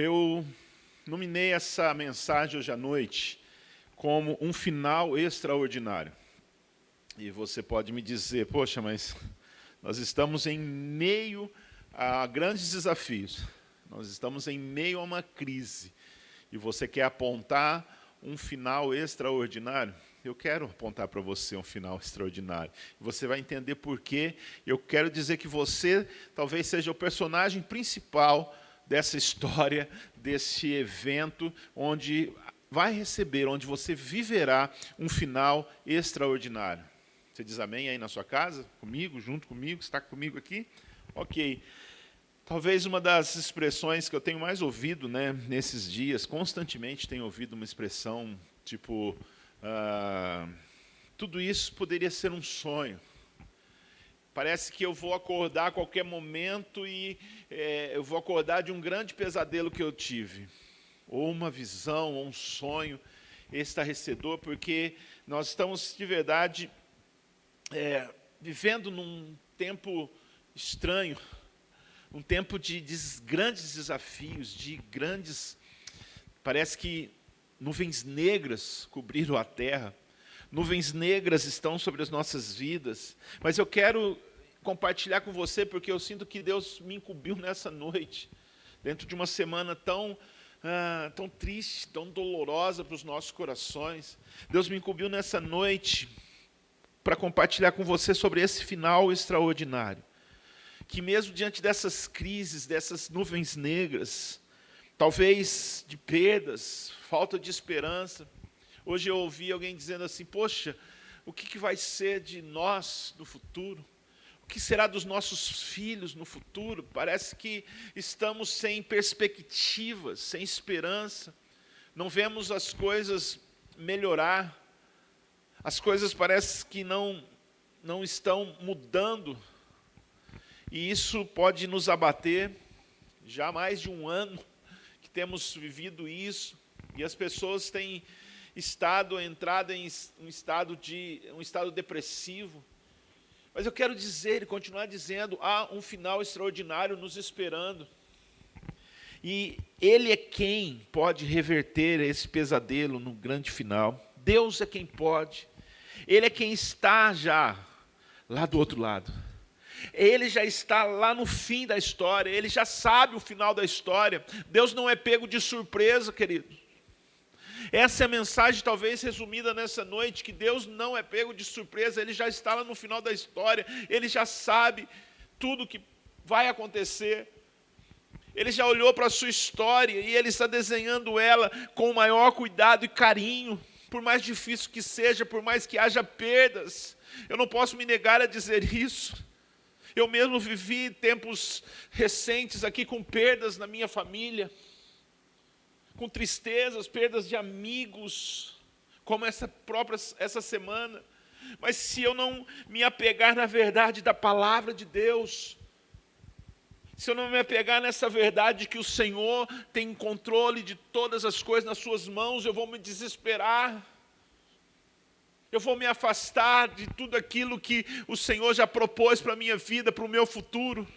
Eu nominei essa mensagem hoje à noite como um final extraordinário. E você pode me dizer, poxa, mas nós estamos em meio a grandes desafios. Nós estamos em meio a uma crise. E você quer apontar um final extraordinário? Eu quero apontar para você um final extraordinário. Você vai entender por quê. Eu quero dizer que você talvez seja o personagem principal dessa história, desse evento, onde vai receber, onde você viverá um final extraordinário. Você diz amém aí na sua casa? Comigo, junto comigo? Está comigo aqui? Ok. Talvez uma das expressões que eu tenho mais ouvido, nesses dias, constantemente tenho ouvido uma expressão tipo, tudo isso poderia ser um sonho. Parece que eu vou acordar a qualquer momento e eu vou acordar de um grande pesadelo que eu tive. Ou uma visão, ou um sonho estarrecedor, porque nós estamos, de verdade, vivendo num tempo estranho, um tempo de grandes desafios, parece que nuvens negras cobriram a terra, nuvens negras estão sobre as nossas vidas, mas eu quero compartilhar com você, porque eu sinto que Deus me incumbiu nessa noite, dentro de uma semana tão triste, tão dolorosa para os nossos corações. Deus me incumbiu nessa noite para compartilhar com você sobre esse final extraordinário, que mesmo diante dessas crises, dessas nuvens negras, talvez de perdas, falta de esperança. Hoje eu ouvi alguém dizendo assim, poxa, o que vai ser de nós no futuro? O que será dos nossos filhos no futuro? Parece que estamos sem perspectivas, sem esperança. Não vemos as coisas melhorar. As coisas parecem que não estão mudando. E isso pode nos abater. Já há mais de um ano que temos vivido isso. E as pessoas têm entrado em um estado depressivo. Mas eu quero dizer e continuar dizendo, há um final extraordinário nos esperando. E Ele é quem pode reverter esse pesadelo no grande final. Deus é quem pode. Ele é quem está já lá do outro lado. Ele já está lá no fim da história. Ele já sabe o final da história. Deus não é pego de surpresa, querido. Essa é a mensagem talvez resumida nessa noite, que Deus não é pego de surpresa, Ele já está lá no final da história, Ele já sabe tudo que vai acontecer. Ele já olhou para a sua história e Ele está desenhando ela com o maior cuidado e carinho, por mais difícil que seja, por mais que haja perdas. Eu não posso me negar a dizer isso. Eu mesmo vivi tempos recentes aqui com perdas na minha família, com tristezas, perdas de amigos, como essa semana. Mas se eu não me apegar na verdade da palavra de Deus, se eu não me apegar nessa verdade que o Senhor tem controle de todas as coisas nas suas mãos, eu vou me desesperar. Eu vou me afastar de tudo aquilo que o Senhor já propôs para a minha vida, para o meu futuro.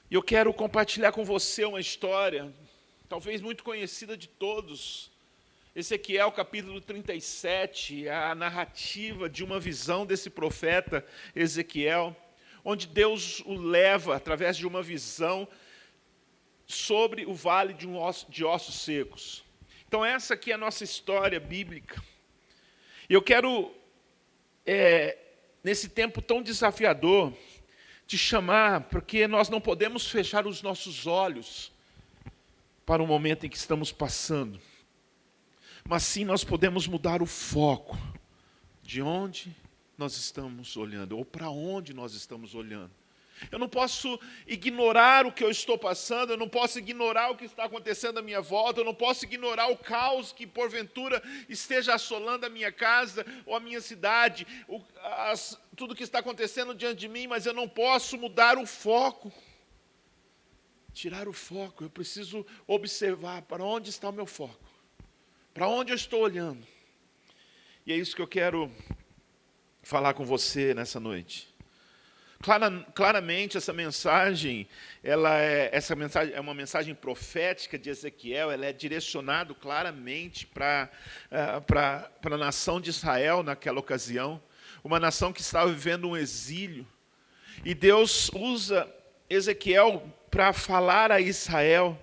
E eu quero compartilhar com você uma história, talvez muito conhecida de todos. Ezequiel capítulo 37, a narrativa de uma visão desse profeta Ezequiel, onde Deus o leva, através de uma visão, sobre o vale de ossos secos. Então essa aqui é a nossa história bíblica. E eu quero, nesse tempo tão desafiador, te chamar, porque nós não podemos fechar os nossos olhos para o momento em que estamos passando. Mas sim nós podemos mudar o foco de onde nós estamos olhando, ou para onde nós estamos olhando. Eu não posso ignorar o que eu estou passando, eu não posso ignorar o que está acontecendo à minha volta, eu não posso ignorar o caos que porventura esteja assolando a minha casa ou a minha cidade, tudo que está acontecendo diante de mim, mas eu não posso mudar o foco, tirar o foco. Eu preciso observar para onde está o meu foco, para onde eu estou olhando. E é isso que eu quero falar com você nessa noite. Claramente, essa mensagem é uma mensagem profética de Ezequiel, ela é direcionada claramente para a nação de Israel naquela ocasião, uma nação que estava vivendo um exílio. E Deus usa Ezequiel para falar a Israel,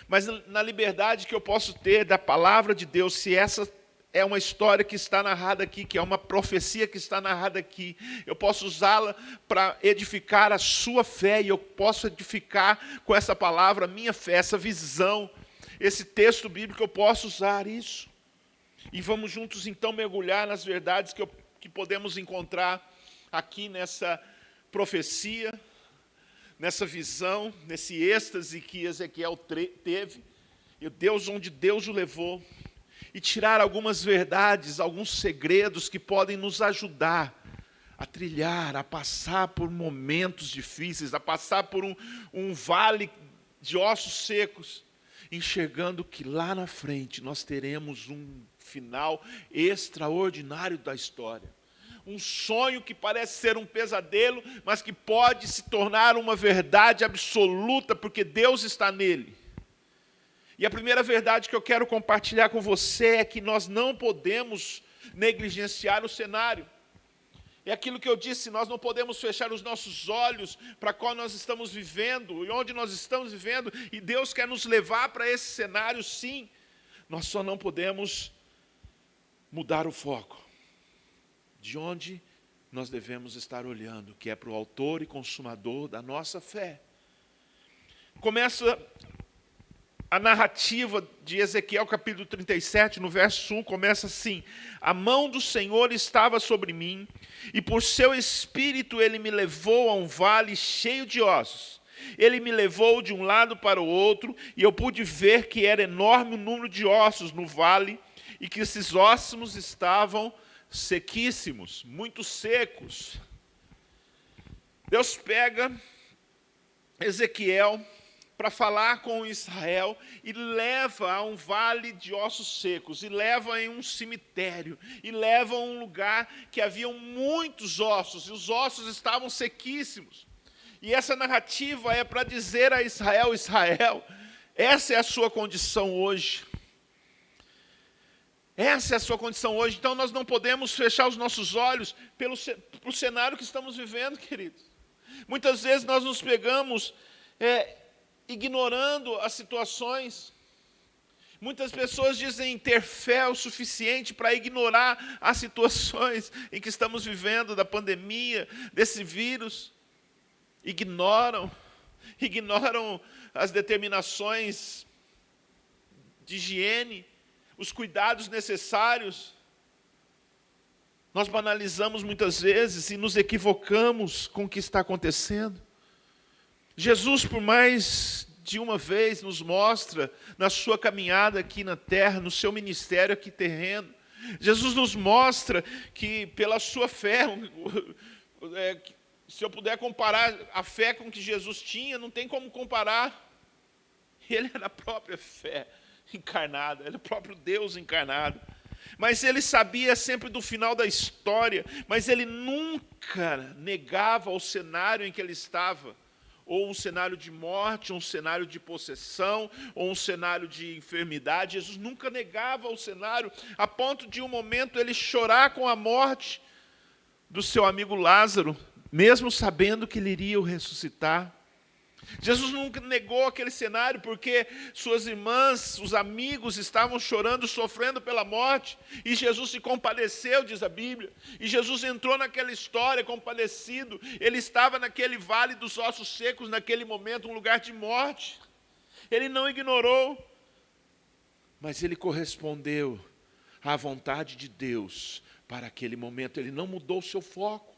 mas na liberdade que eu posso ter da palavra de Deus, se essa é uma história que está narrada aqui, que é uma profecia que está narrada aqui, eu posso usá-la para edificar a sua fé, e eu posso edificar com essa palavra a minha fé, essa visão, esse texto bíblico, eu posso usar isso. E vamos juntos então mergulhar nas verdades que podemos encontrar aqui nessa profecia, nessa visão, nesse êxtase que Ezequiel teve, e onde Deus o levou, e tirar algumas verdades, alguns segredos que podem nos ajudar a trilhar, a passar por momentos difíceis, a passar por um vale de ossos secos, enxergando que lá na frente nós teremos um final extraordinário da história. Um sonho que parece ser um pesadelo, mas que pode se tornar uma verdade absoluta, porque Deus está nele. E a primeira verdade que eu quero compartilhar com você é que nós não podemos negligenciar o cenário. É aquilo que eu disse, nós não podemos fechar os nossos olhos para qual nós estamos vivendo e onde nós estamos vivendo, e Deus quer nos levar para esse cenário, sim. Nós só não podemos mudar o foco de onde nós devemos estar olhando, que é para o autor e consumador da nossa fé. Começa a narrativa de Ezequiel, capítulo 37, no verso 1, começa assim: a mão do Senhor estava sobre mim, e por seu espírito ele me levou a um vale cheio de ossos. Ele me levou de um lado para o outro, e eu pude ver que era enorme o número de ossos no vale, e que esses ossos estavam sequíssimos, muito secos. Deus pega Ezequiel para falar com Israel, e leva a um vale de ossos secos, e leva em um cemitério, e leva a um lugar que haviam muitos ossos, e os ossos estavam sequíssimos. E essa narrativa é para dizer a Israel: Israel, essa é a sua condição hoje. Essa é a sua condição hoje. Então nós não podemos fechar os nossos olhos para o cenário que estamos vivendo, queridos. Muitas vezes nós nos pegamos ignorando as situações. Muitas pessoas dizem ter fé o suficiente para ignorar as situações em que estamos vivendo, da pandemia, desse vírus. Ignoram as determinações de higiene, os cuidados necessários. Nós banalizamos muitas vezes e nos equivocamos com o que está acontecendo. Jesus, por mais de uma vez, nos mostra, na sua caminhada aqui na terra, no seu ministério aqui terreno, Jesus nos mostra que pela sua fé, se eu puder comparar a fé com que Jesus tinha, não tem como comparar. Ele era a própria fé encarnada, ele era o próprio Deus encarnado. Mas ele sabia sempre do final da história, mas ele nunca negava o cenário em que ele estava. Ou um cenário de morte, ou um cenário de possessão, ou um cenário de enfermidade. Jesus nunca negava o cenário, a ponto de um momento ele chorar com a morte do seu amigo Lázaro, mesmo sabendo que ele iria o ressuscitar. Jesus nunca negou aquele cenário, porque suas irmãs, os amigos estavam chorando, sofrendo pela morte, e Jesus se compadeceu, diz a Bíblia, e Jesus entrou naquela história compadecido. Ele estava naquele vale dos ossos secos, naquele momento, um lugar de morte. Ele não ignorou, mas ele correspondeu à vontade de Deus para aquele momento. Ele não mudou o seu foco.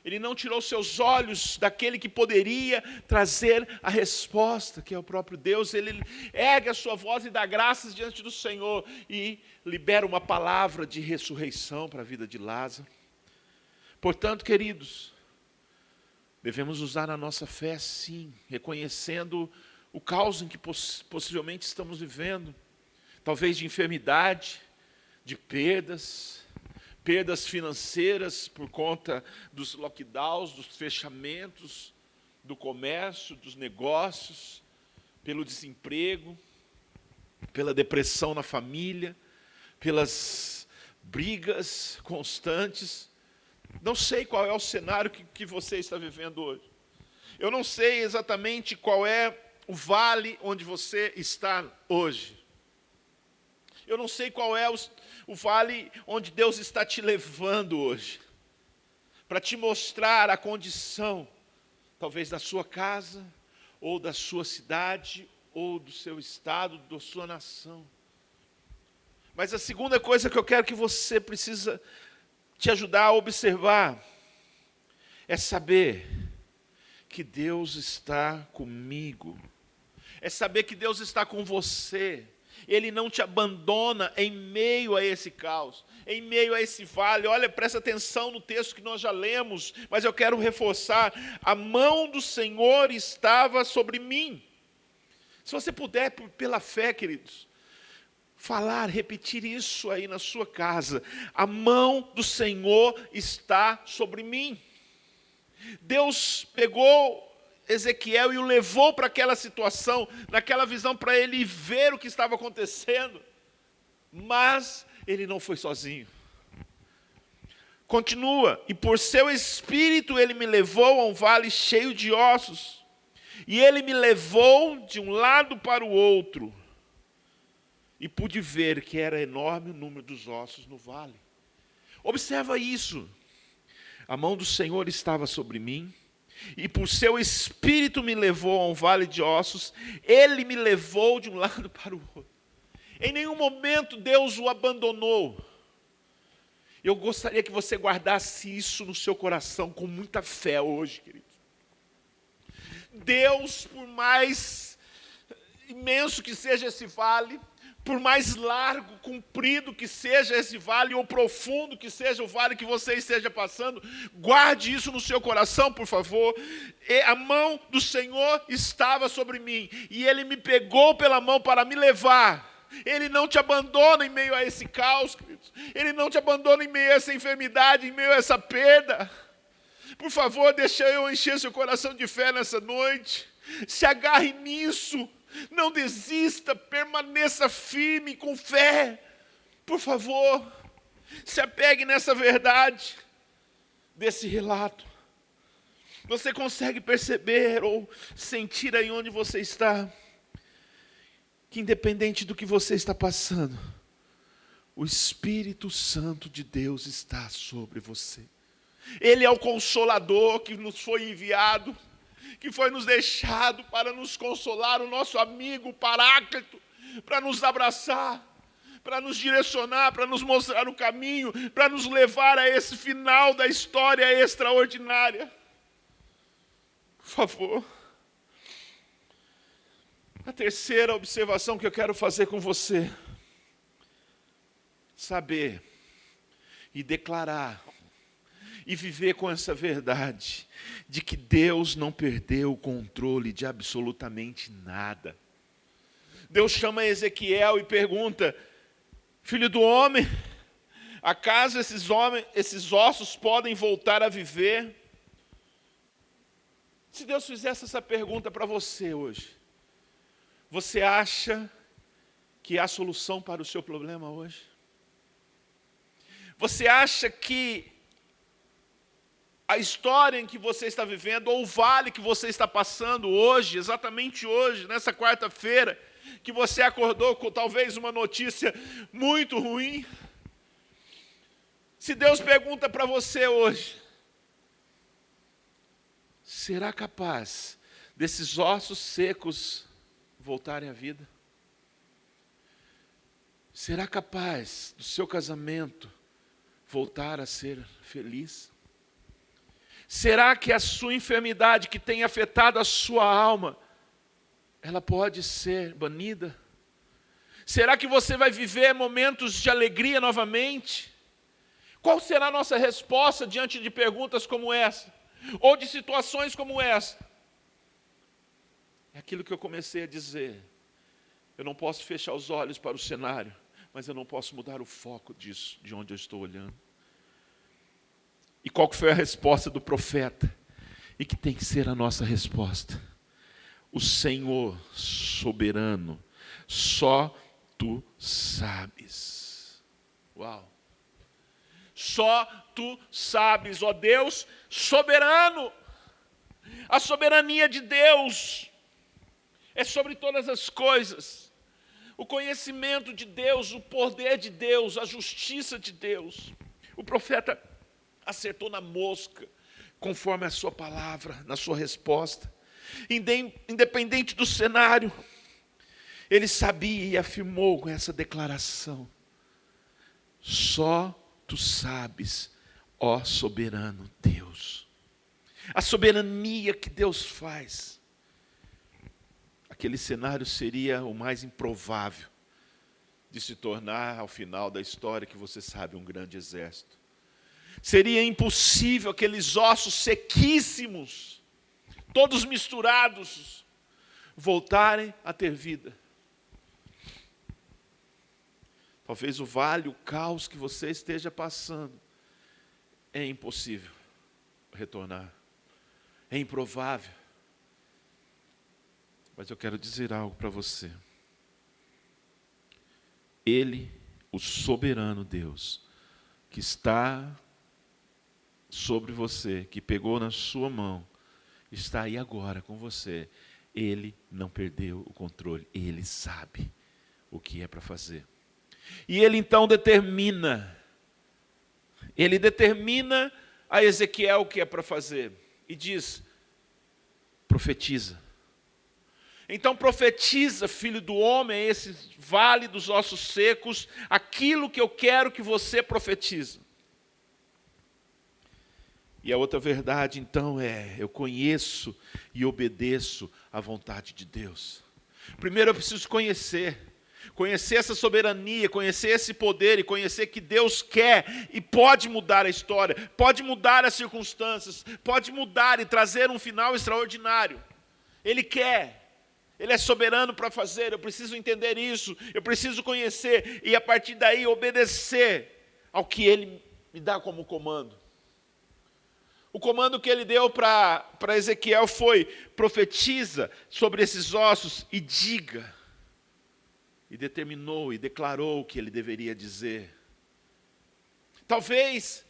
Ele não tirou seus olhos daquele que poderia trazer a resposta, que é o próprio Deus. Ele ergue a sua voz e dá graças diante do Senhor e libera uma palavra de ressurreição para a vida de Lázaro. Portanto, queridos, devemos usar a nossa fé, sim, reconhecendo o caos em que possivelmente estamos vivendo, talvez de enfermidade, de perdas, perdas financeiras por conta dos lockdowns, dos fechamentos, do comércio, dos negócios, pelo desemprego, pela depressão na família, pelas brigas constantes. Não sei qual é o cenário que você está vivendo hoje. Eu não sei exatamente qual é o vale onde você está hoje. Eu não sei qual é o vale onde Deus está te levando hoje, para te mostrar a condição, talvez da sua casa, ou da sua cidade, ou do seu estado, da sua nação. Mas a segunda coisa que eu quero que você precisa te ajudar a observar, é saber que Deus está comigo, é saber que Deus está com você. Ele não te abandona em meio a esse caos, em meio a esse vale. Olha, presta atenção no texto que nós já lemos, mas eu quero reforçar: a mão do Senhor estava sobre mim. Se você puder, pela fé, queridos, repetir isso aí na sua casa: a mão do Senhor está sobre mim. Deus pegou Ezequiel e o levou para aquela situação, naquela visão, para ele ver o que estava acontecendo. Mas ele não foi sozinho. Continua: e por seu espírito ele me levou a um vale cheio de ossos, e ele me levou de um lado para o outro, e pude ver que era enorme o número dos ossos no vale. Observa isso. A mão do Senhor estava sobre mim, e por seu espírito me levou a um vale de ossos. Ele me levou de um lado para o outro. Em nenhum momento Deus o abandonou. Eu gostaria que você guardasse isso no seu coração com muita fé hoje, querido. Deus, por mais imenso que seja esse vale, por mais largo, comprido que seja esse vale, ou profundo que seja o vale que você esteja passando, guarde isso no seu coração, por favor. E a mão do Senhor estava sobre mim, e Ele me pegou pela mão para me levar. Ele não te abandona em meio a esse caos, queridos. Ele não te abandona em meio a essa enfermidade, em meio a essa perda. Por favor, deixa eu encher seu coração de fé nessa noite. Se agarre nisso. Não desista, permaneça firme com fé. Por favor, se apegue nessa verdade desse relato. Você consegue perceber ou sentir aí onde você está, que independente do que você está passando, o Espírito Santo de Deus está sobre você. Ele é o Consolador que nos foi enviado, que foi nos deixado para nos consolar, o nosso amigo, o Paráclito, para nos abraçar, para nos direcionar, para nos mostrar o caminho, para nos levar a esse final da história extraordinária. Por favor. A terceira observação que eu quero fazer com você: saber e declarar e viver com essa verdade de que Deus não perdeu o controle de absolutamente nada. Deus chama Ezequiel e pergunta: filho do homem, acaso esses ossos podem voltar a viver? Se Deus fizesse essa pergunta para você hoje, você acha que há solução para o seu problema hoje? Você acha que a história em que você está vivendo, ou o vale que você está passando hoje, exatamente hoje, nessa quarta-feira, que você acordou com talvez uma notícia muito ruim? Se Deus pergunta para você hoje: será capaz desses ossos secos voltarem à vida? Será capaz do seu casamento voltar a ser feliz? Será que a sua enfermidade que tem afetado a sua alma, ela pode ser banida? Será que você vai viver momentos de alegria novamente? Qual será a nossa resposta diante de perguntas como essa? Ou de situações como essa? É aquilo que eu comecei a dizer. Eu não posso fechar os olhos para o cenário, mas eu não posso mudar o foco disso, de onde eu estou olhando. E qual que foi a resposta do profeta? E que tem que ser a nossa resposta. O Senhor soberano, só tu sabes. Uau! Só tu sabes, ó Deus soberano. A soberania de Deus é sobre todas as coisas. O conhecimento de Deus, o poder de Deus, a justiça de Deus. O profeta acertou na mosca, conforme a sua palavra, na sua resposta. Independente do cenário, ele sabia e afirmou com essa declaração: só tu sabes, ó soberano Deus. A soberania que Deus faz. Aquele cenário seria o mais improvável de se tornar, ao final da história, que você sabe, um grande exército. Seria impossível aqueles ossos sequíssimos, todos misturados, voltarem a ter vida. Talvez o vale, o caos que você esteja passando, é impossível retornar. É improvável. Mas eu quero dizer algo para você. Ele, o soberano Deus, que está sobre você, que pegou na sua mão, está aí agora com você. Ele não perdeu o controle. Ele sabe o que é para fazer. E ele então determina a Ezequiel o que é para fazer. E diz: profetiza. Então profetiza, filho do homem, esse vale dos ossos secos, aquilo que eu quero que você profetize. E a outra verdade então é: eu conheço e obedeço à vontade de Deus. Primeiro eu preciso conhecer essa soberania, conhecer esse poder e conhecer que Deus quer e pode mudar a história, pode mudar as circunstâncias, pode mudar e trazer um final extraordinário. Ele quer. Ele é soberano para fazer. Eu preciso entender isso, eu preciso conhecer e a partir daí obedecer ao que Ele me dá como comando. O comando que Ele deu para Ezequiel foi: profetiza sobre esses ossos e diga. E determinou e declarou o que ele deveria dizer. Talvez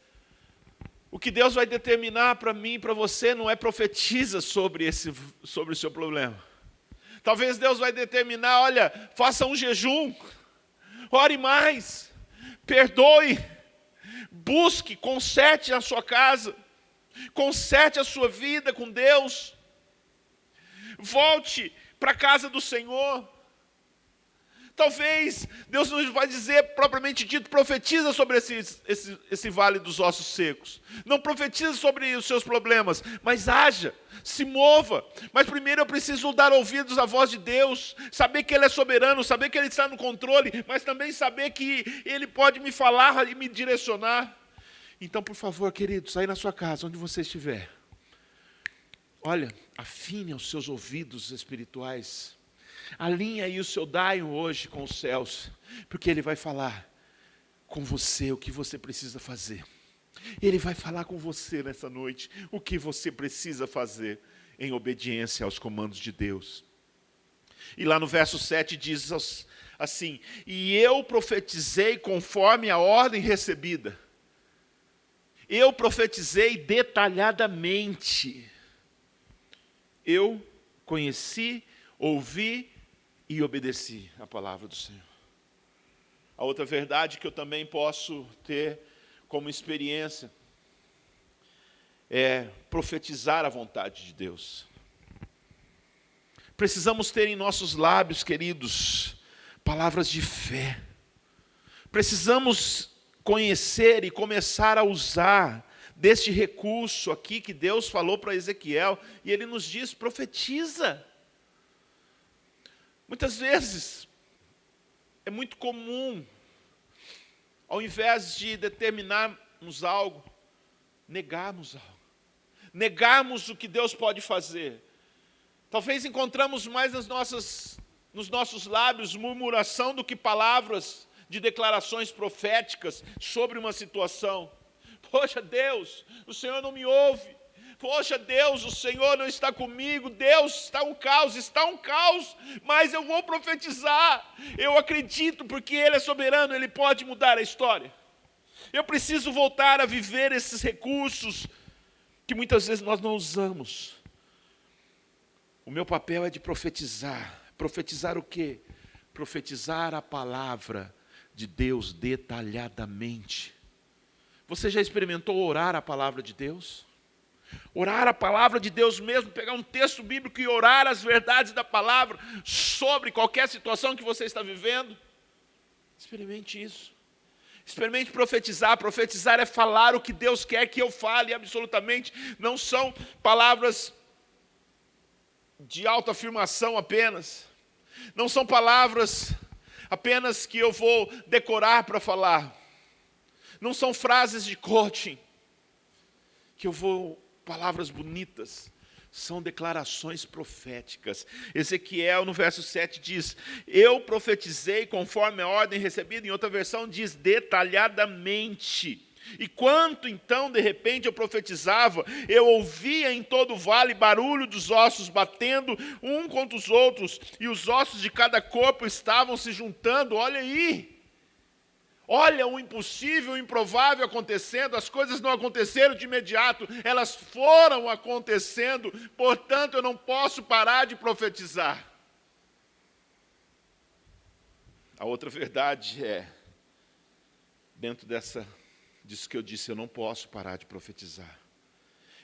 o que Deus vai determinar para mim e para você não é profetiza sobre o seu problema. Talvez Deus vai determinar: olha, faça um jejum, ore mais, perdoe, busque, conserte a sua casa, conserte a sua vida com Deus, volte para a casa do Senhor. Talvez Deus não vai dizer, propriamente dito, profetiza sobre esse vale dos ossos secos. Não profetiza sobre os seus problemas, mas haja, se mova. Mas primeiro eu preciso dar ouvidos à voz de Deus, saber que Ele é soberano, saber que Ele está no controle, mas também saber que Ele pode me falar e me direcionar. Então, por favor, queridos, aí na sua casa, onde você estiver, olha, afine os seus ouvidos espirituais. Alinha aí o seu daio hoje com os céus, porque Ele vai falar com você o que você precisa fazer. Ele vai falar com você nessa noite o que você precisa fazer em obediência aos comandos de Deus. E lá no verso 7 diz assim: e eu profetizei conforme a ordem recebida. Eu profetizei detalhadamente. Eu conheci, ouvi e obedeci a palavra do Senhor. A outra verdade que eu também posso ter como experiência é profetizar a vontade de Deus. Precisamos ter em nossos lábios, queridos, palavras de fé. Precisamos conhecer e começar a usar deste recurso aqui que Deus falou para Ezequiel, e Ele nos diz: profetiza. Muitas vezes, é muito comum, ao invés de determinarmos algo, negarmos algo. Negarmos o que Deus pode fazer. Talvez encontramos mais nos nossos lábios murmuração do que palavras de declarações proféticas sobre uma situação. Poxa, Deus, o Senhor não me ouve. Poxa, Deus, o Senhor não está comigo. Deus, está um caos, mas eu vou profetizar. Eu acredito, porque Ele é soberano, Ele pode mudar a história. Eu preciso voltar a viver esses recursos que muitas vezes nós não usamos. O meu papel é de profetizar. Profetizar o quê? Profetizar a palavra de Deus detalhadamente. Você já experimentou orar a palavra de Deus? Orar a palavra de Deus mesmo, pegar um texto bíblico e orar as verdades da palavra sobre qualquer situação que você está vivendo? Experimente isso. Experimente profetizar. Profetizar é falar o que Deus quer que eu fale, absolutamente. Não são palavras de autoafirmação apenas. Não são palavras apenas que eu vou decorar para falar. Não são frases de coaching que eu vou... Palavras bonitas, são declarações proféticas. Ezequiel, no verso 7, diz: eu profetizei conforme a ordem recebida. Em outra versão diz detalhadamente. E quanto então, de repente, eu profetizava, eu ouvia em todo o vale barulho dos ossos batendo um contra os outros, e os ossos de cada corpo estavam se juntando. Olha aí! Olha o impossível, o improvável acontecendo. As coisas não aconteceram de imediato, elas foram acontecendo. Portanto, eu não posso parar de profetizar. A outra verdade é, dentro disso que eu disse, eu não posso parar de profetizar.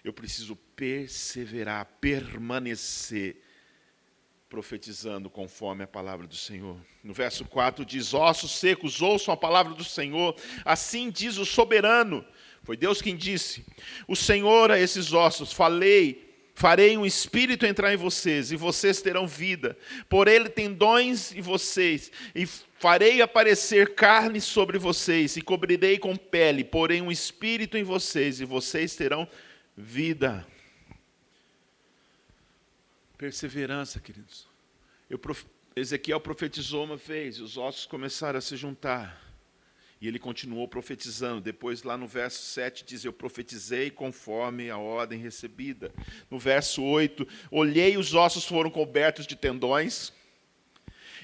Eu preciso perseverar, permanecer profetizando conforme a palavra do Senhor. No verso 4 diz: ossos secos, ouçam a palavra do Senhor. Assim diz o soberano. Foi Deus quem disse: o Senhor a esses ossos, farei um espírito entrar em vocês, e vocês terão vida. Por ele tendões em vocês, e farei aparecer carne sobre vocês, e cobrirei com pele, porém um espírito em vocês, e vocês terão vida. Perseverança, queridos. Ezequiel profetizou uma vez, e os ossos começaram a se juntar. E ele continuou profetizando. Depois, lá no verso 7, diz: eu profetizei conforme a ordem recebida. No verso 8, olhei, os ossos foram cobertos de tendões,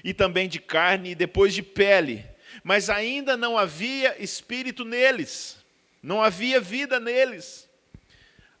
e também de carne, e depois de pele. Mas ainda não havia espírito neles. Não havia vida neles.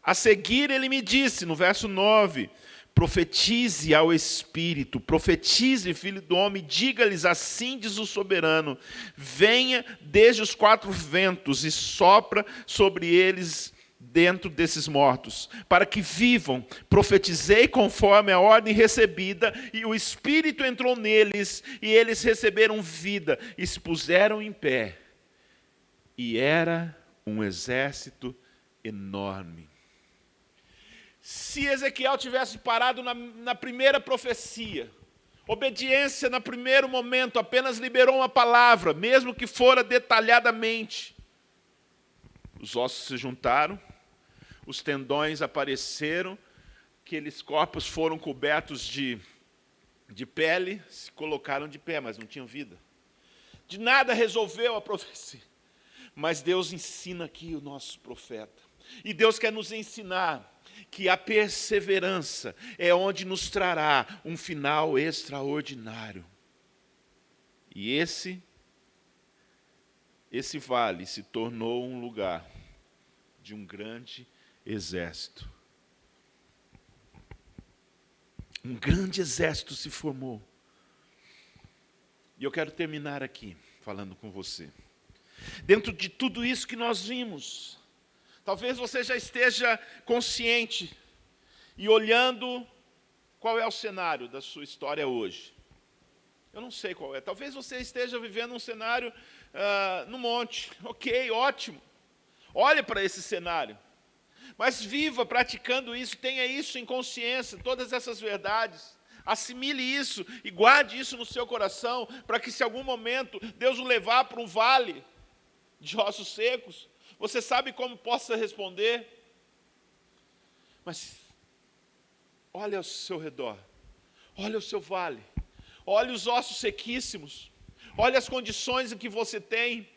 A seguir, ele me disse, no verso 9... profetize ao Espírito, profetize, filho do homem, diga-lhes: assim diz o soberano, venha desde os quatro ventos e sopra sobre eles dentro desses mortos, para que vivam. Profetizei conforme a ordem recebida, e o Espírito entrou neles, e eles receberam vida, e se puseram em pé. E era um exército enorme. Se Ezequiel tivesse parado na primeira profecia, obediência no primeiro momento, apenas liberou uma palavra, mesmo que fora detalhadamente, os ossos se juntaram, os tendões apareceram, aqueles corpos foram cobertos de pele, se colocaram de pé, mas não tinham vida. De nada resolveu a profecia. Mas Deus ensina aqui o nosso profeta. E Deus quer nos ensinar que a perseverança é onde nos trará um final extraordinário. E esse vale se tornou um lugar de um grande exército. Um grande exército se formou. E eu quero terminar aqui falando com você. Dentro de tudo isso que nós vimos, talvez você já esteja consciente e olhando qual é o cenário da sua história hoje. Eu não sei qual é. Talvez você esteja vivendo um cenário no monte. Ok, ótimo. Olhe para esse cenário. Mas viva praticando isso, tenha isso em consciência, todas essas verdades. Assimile isso e guarde isso no seu coração, para que se algum momento Deus o levar para um vale de ossos secos, você sabe como possa responder. Mas olha ao seu redor, olha o seu vale, olha os ossos sequíssimos, olha as condições em que você tem.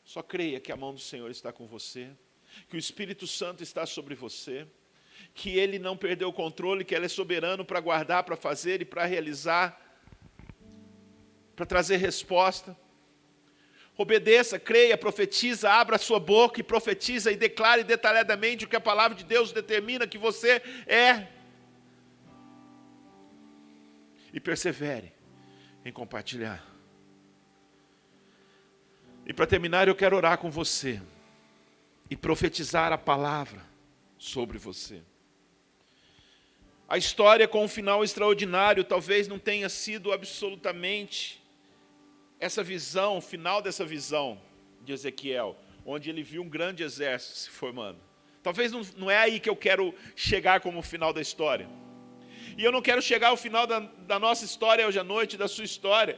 Só creia que a mão do Senhor está com você, que o Espírito Santo está sobre você, que Ele não perdeu o controle, que Ele é soberano para guardar, para fazer e para realizar, para trazer resposta. Obedeça, creia, profetiza, abra a sua boca e profetiza e declare detalhadamente o que a palavra de Deus determina que você é. E persevere em compartilhar. E para terminar, eu quero orar com você e profetizar a palavra sobre você. A história com um final extraordinário talvez não tenha sido absolutamente essa visão, o final dessa visão de Ezequiel, onde ele viu um grande exército se formando. Talvez não é aí que eu quero chegar como o final da história. E eu não quero chegar ao final da nossa história hoje à noite, da sua história,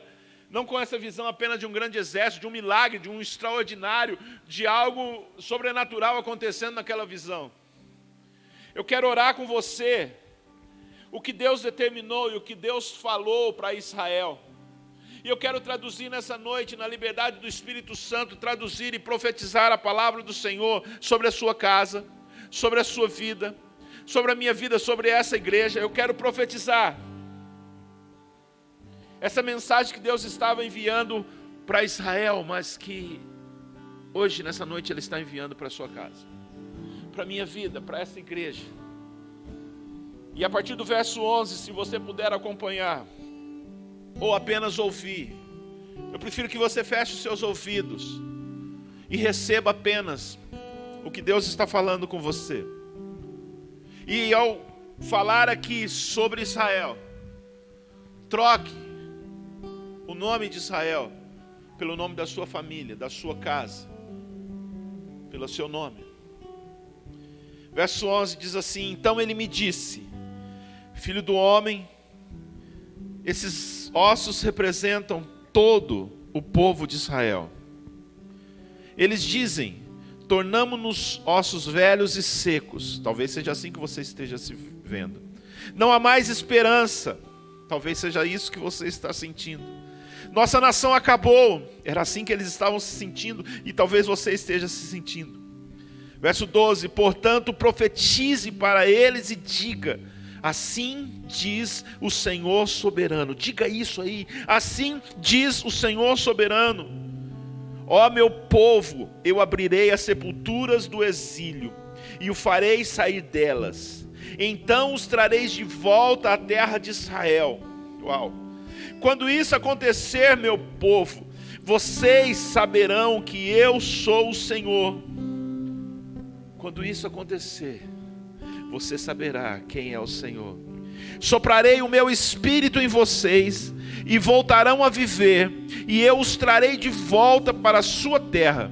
não com essa visão apenas de um grande exército, de um milagre, de um extraordinário, de algo sobrenatural acontecendo naquela visão. Eu quero orar com você o que Deus determinou e o que Deus falou para Israel. E eu quero traduzir nessa noite, na liberdade do Espírito Santo, traduzir e profetizar a palavra do Senhor sobre a sua casa, sobre a sua vida, sobre a minha vida, sobre essa igreja. Eu quero profetizar essa mensagem que Deus estava enviando para Israel, mas que hoje, nessa noite, Ele está enviando para a sua casa, para a minha vida, para essa igreja. E a partir do verso 11, se você puder acompanhar, ou apenas ouvir, eu prefiro que você feche os seus ouvidos e receba apenas o que Deus está falando com você. E ao falar aqui sobre Israel, troque o nome de Israel pelo nome da sua família, da sua casa, pelo seu nome. Verso 11 diz assim: então ele me disse, filho do homem, esses ossos representam todo o povo de Israel. Eles dizem, tornamo-nos ossos velhos e secos. Talvez seja assim que você esteja se vendo. Não há mais esperança. Talvez seja isso que você está sentindo. Nossa nação acabou. Era assim que eles estavam se sentindo e talvez você esteja se sentindo. Verso 12, portanto profetize para eles e diga, assim diz o Senhor soberano. Diga isso aí. Assim diz o Senhor soberano. Ó meu povo, eu abrirei as sepulturas do exílio e o farei sair delas. Então os trareis de volta à terra de Israel. Uau! Quando isso acontecer, meu povo, vocês saberão que eu sou o Senhor. Quando isso acontecer, você saberá quem é o Senhor. Soprarei o meu espírito em vocês e voltarão a viver, e eu os trarei de volta para a sua terra.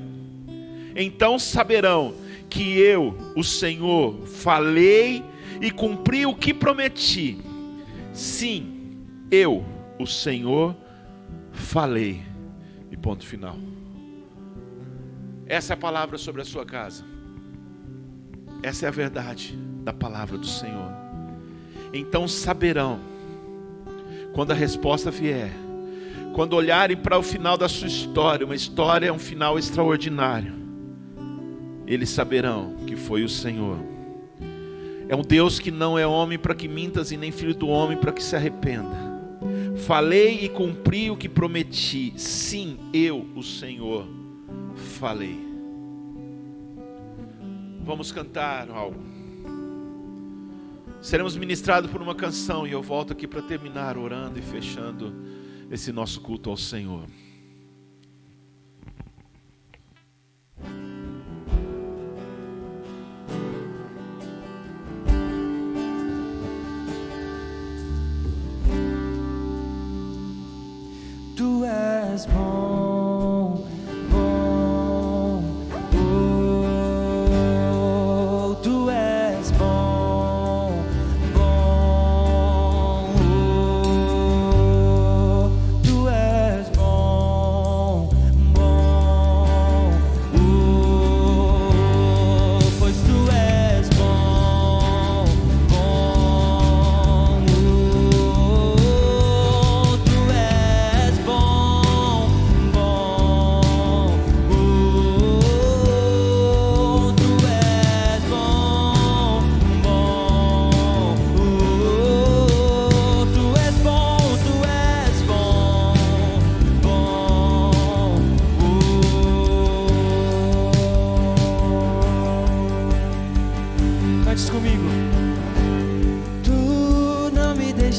Então saberão que eu, o Senhor, falei e cumpri o que prometi. Sim, eu, o Senhor, falei. E ponto final. Essa é a palavra sobre a sua casa. Essa é a verdade da palavra do Senhor. Então saberão, quando a resposta vier, quando olharem para o final da sua história, uma história é um final extraordinário, eles saberão que foi o Senhor. É um Deus que não é homem para que mintas e nem filho do homem para que se arrependa. Falei e cumpri o que prometi. Sim, eu, o Senhor, falei. Vamos cantar algo. Seremos ministrados por uma canção e eu volto aqui para terminar orando e fechando esse nosso culto ao Senhor. Tu és bom, tu és bom, tu és bom, pois tu és bom, tu és bom.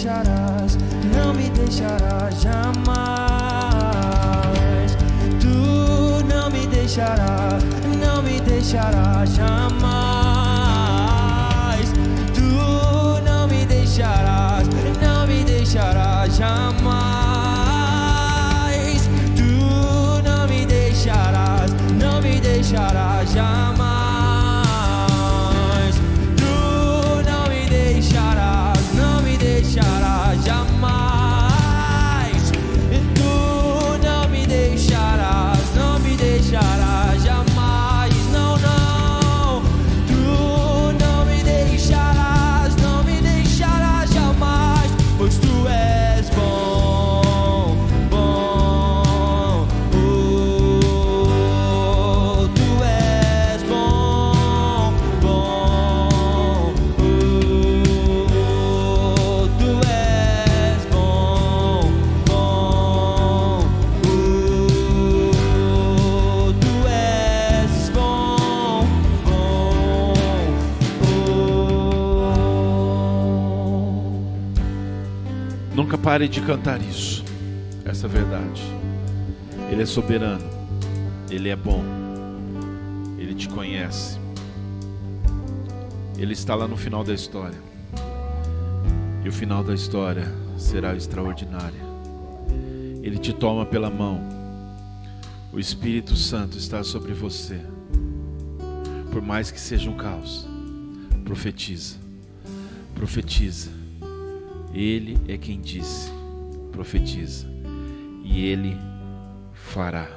deixarás, não me deixarás jamais. Tu não me deixarás, não me deixarás jamais. Tu não me deixarás, não me deixarás jamais. Tu não me deixarás, não me deixarás jamais. Tu não me deixarás, não me deixarás jamais. Tu não me deixarás, não me deixarás jamais. Não, não. Tu não me deixarás, não me deixarás jamais. Pois tu és bom, bom. Tu és bom, bom. Tu és bom, bom. Tu és bom, bom. Nunca pare de cantar isso, essa verdade. Ele é soberano, Ele é bom, Ele te conhece, Ele está lá no final da história, e o final da história será extraordinário. Ele te toma pela mão, o Espírito Santo está sobre você. Por mais que seja um caos, profetiza, profetiza. Ele é quem disse, profetiza, e Ele fará.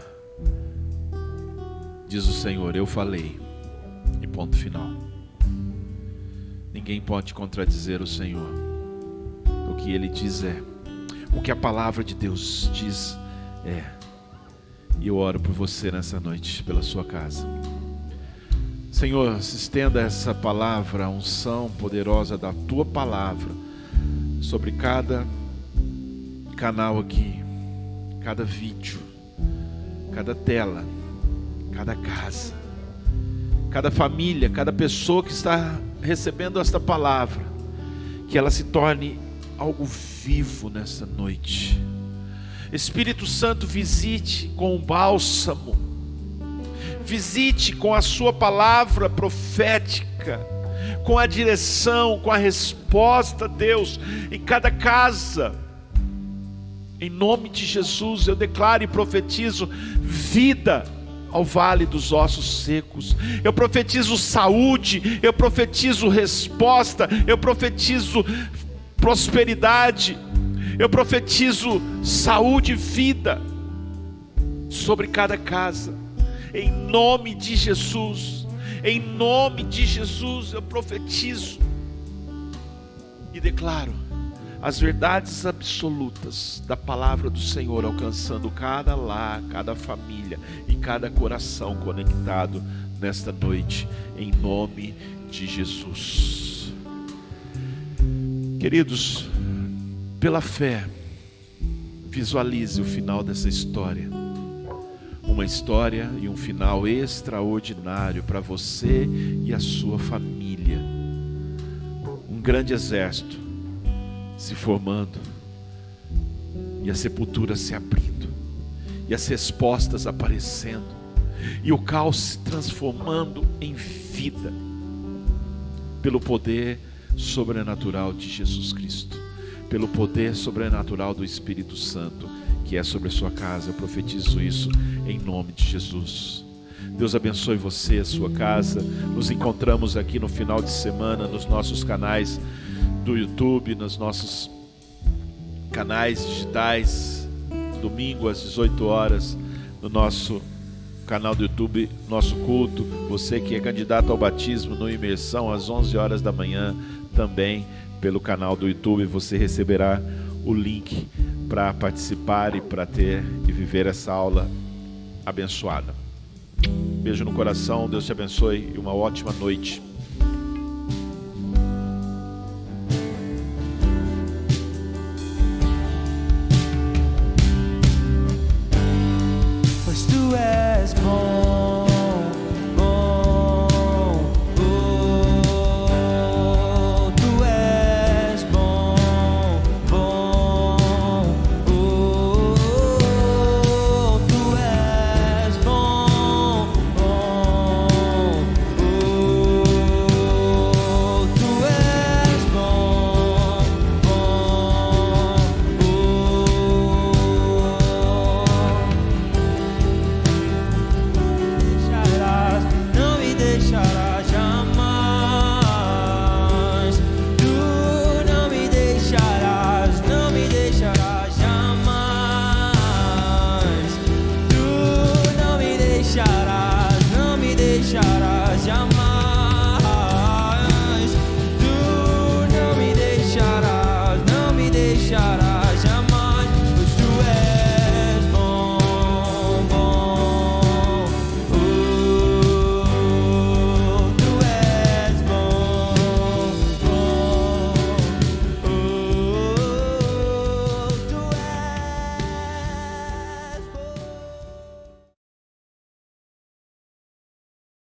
Diz o Senhor, eu falei, e ponto final. Ninguém pode contradizer o Senhor. O que Ele diz é, o que a palavra de Deus diz é. E eu oro por você nessa noite, pela sua casa. Senhor, se estenda essa palavra, a unção poderosa da Tua palavra, sobre cada canal aqui, cada vídeo, cada tela, cada casa, cada família, cada pessoa que está recebendo esta palavra, que ela se torne algo vivo nessa noite. Espírito Santo, visite com o bálsamo, visite com a sua palavra profética, com a direção, com a resposta, Deus, em cada casa. Em nome de Jesus, eu declaro e profetizo vida ao vale dos ossos secos. Eu profetizo saúde, eu profetizo resposta, eu profetizo prosperidade, eu profetizo saúde e vida sobre cada casa. Em nome de Jesus. Em nome de Jesus eu profetizo e declaro as verdades absolutas da palavra do Senhor alcançando cada lar, cada família e cada coração conectado nesta noite, em nome de Jesus. Queridos, pela fé, visualize o final dessa história. Uma história e um final extraordinário para você e a sua família. Um grande exército se formando, e a sepultura se abrindo, e as respostas aparecendo, e o caos se transformando em vida, pelo poder sobrenatural de Jesus Cristo, pelo poder sobrenatural do Espírito Santo, que é sobre a sua casa. Eu profetizo isso em nome de Jesus. Deus abençoe você, a sua casa. Nos encontramos aqui no final de semana nos nossos canais do YouTube, nos nossos canais digitais, domingo às 18 horas, no nosso canal do YouTube, nosso culto. Você que é candidato ao batismo no Imersão, às 11 horas da manhã, também pelo canal do YouTube, você receberá o link para participar e para ter e viver essa aula abençoada. Beijo no coração, Deus te abençoe e uma ótima noite. Pois tu és bom, bom, tu és bom, deixarás.